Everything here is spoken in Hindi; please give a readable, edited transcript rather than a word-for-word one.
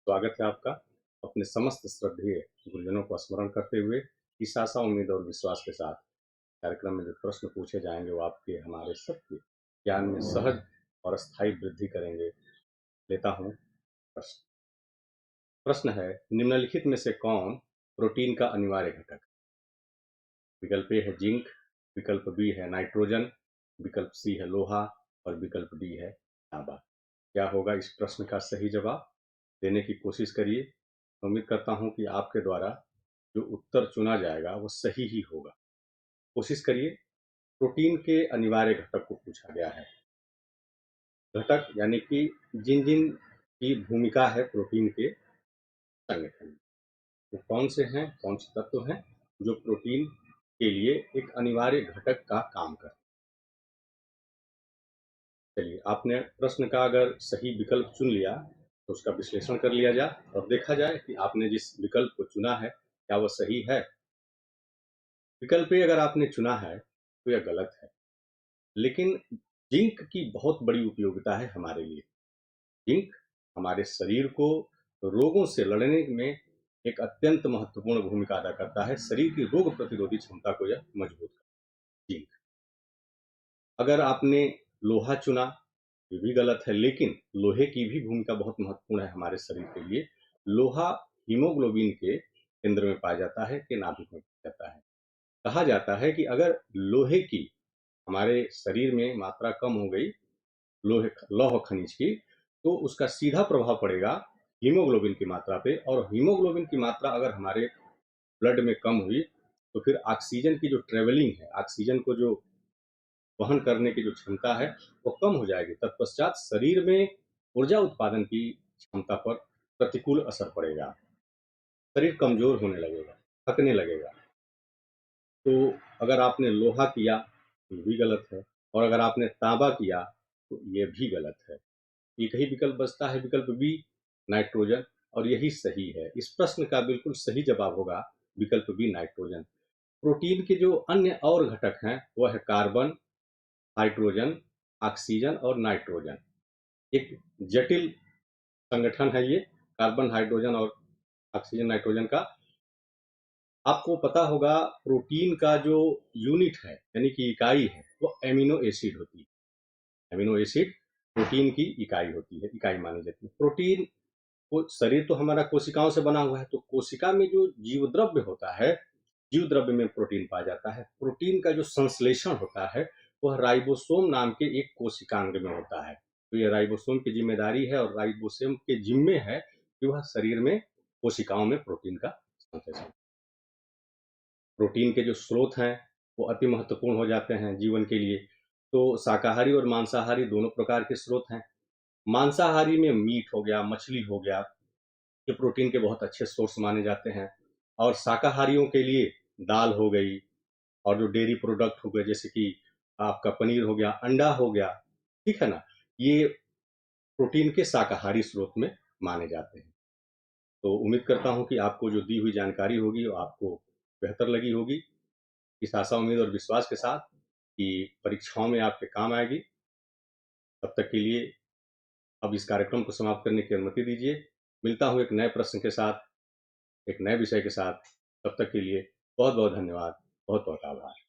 स्वागत है आपका। अपने समस्त श्रद्धेय गुरुजनों को स्मरण करते हुए इस आशा, उम्मीद और विश्वास के साथ कार्यक्रम में जो प्रश्न पूछे जाएंगे वो आपके हमारे सबके ज्ञान में सहज और स्थायी वृद्धि करेंगे। लेता हूँ प्रश्न। प्रश्न है, निम्नलिखित में से कौन प्रोटीन का अनिवार्य घटक है? विकल्प ए है जिंक, विकल्प बी है नाइट्रोजन, विकल्प सी है लोहा और विकल्प डी है तांबा। क्या होगा इस प्रश्न का सही जवाब? देने की कोशिश करिए। उम्मीद करता हूं कि आपके द्वारा जो उत्तर चुना जाएगा वो सही ही होगा। कोशिश करिए। प्रोटीन के अनिवार्य घटक को पूछा गया है। घटक यानी कि जिन जिन की भूमिका है प्रोटीन के संगठन में, वो कौन से हैं, कौन से तत्व हैं जो प्रोटीन के लिए एक अनिवार्य घटक का काम करते हैं। चलिए, आपने प्रश्न का अगर सही विकल्प चुन लिया तो उसका विश्लेषण कर लिया जाए और देखा जाए कि आपने जिस विकल्प को चुना है क्या वह सही है। विकल्प ए अगर आपने चुना है तो यह गलत है। लेकिन जिंक की बहुत बड़ी उपयोगिता है हमारे लिए। जिंक हमारे शरीर को रोगों से लड़ने में एक अत्यंत महत्वपूर्ण भूमिका अदा करता है। शरीर की रोग प्रतिरोधी क्षमता को यह मजबूत करता है जिंक। अगर आपने लोहा चुना ये भी गलत है, लेकिन लोहे की भी भूमिका बहुत महत्वपूर्ण है हमारे शरीर के लिए। लोहा हीमोग्लोबिन के केंद्र में पाया जाता है कि नाभिक में पाया जाता है। कहा जाता है कि अगर लोहे की हमारे शरीर में मात्रा कम हो गई लोहे लौह खनिज की, तो उसका सीधा प्रभाव पड़ेगा हीमोग्लोबिन की मात्रा पे। और हीमोग्लोबिन की मात्रा अगर हमारे ब्लड में कम हुई तो फिर ऑक्सीजन की जो ट्रेवलिंग है, ऑक्सीजन को जो वहन करने की जो क्षमता है वो कम हो जाएगी। तत्पश्चात शरीर में ऊर्जा उत्पादन की क्षमता पर प्रतिकूल असर पड़ेगा। शरीर कमजोर होने लगेगा, थकने लगेगा। तो अगर आपने लोहा किया तो ये भी गलत है, और अगर आपने तांबा किया तो ये भी गलत है। एक ही विकल्प बचता है, विकल्प बी नाइट्रोजन, और यही सही है। इस प्रश्न का बिल्कुल सही जवाब होगा विकल्प बी नाइट्रोजन। प्रोटीन के जो अन्य और घटक हैं वह है कार्बन, हाइड्रोजन, ऑक्सीजन और नाइट्रोजन। एक जटिल संगठन है ये कार्बन, हाइड्रोजन और ऑक्सीजन नाइट्रोजन का। आपको पता होगा प्रोटीन का जो यूनिट है यानी कि इकाई है वो एमिनो एसिड होती है। एमिनो एसिड प्रोटीन की इकाई होती है, इकाई मानी जाती है। प्रोटीन को शरीर तो हमारा कोशिकाओं से बना हुआ है, तो कोशिका में जो जीव द्रव्य होता है, जीव द्रव्य में प्रोटीन पाया जाता है। प्रोटीन का जो संश्लेषण होता है वह राइबोसोम नाम के एक कोशिकांग में होता है। तो ये राइबोसोम की जिम्मेदारी है और राइबोसोम के जिम्मे है कि वह शरीर में कोशिकाओं में प्रोटीन का संश्लेषण। प्रोटीन के जो स्रोत हैं वो अति महत्वपूर्ण हो जाते हैं जीवन के लिए। तो शाकाहारी और मांसाहारी दोनों प्रकार के स्रोत हैं। मांसाहारी में मीट हो गया, मछली हो गया, ये प्रोटीन के बहुत अच्छे सोर्स माने जाते हैं। और शाकाहारियों के लिए दाल हो गई, और जो डेयरी प्रोडक्ट हो गए जैसे कि आपका पनीर हो गया, अंडा हो गया, ठीक है ना, ये प्रोटीन के शाकाहारी स्रोत में माने जाते हैं। तो उम्मीद करता हूँ कि आपको जो दी हुई जानकारी होगी वो आपको बेहतर लगी होगी। इस आशा, उम्मीद और विश्वास के साथ कि परीक्षाओं में आपके काम आएगी। तब तक के लिए अब इस कार्यक्रम को समाप्त करने की अनुमति दीजिए। मिलता हूँ एक नए प्रश्न के साथ, एक नए विषय के साथ। तब तक के लिए बहुत बहुत धन्यवाद, बहुत बहुत आभार।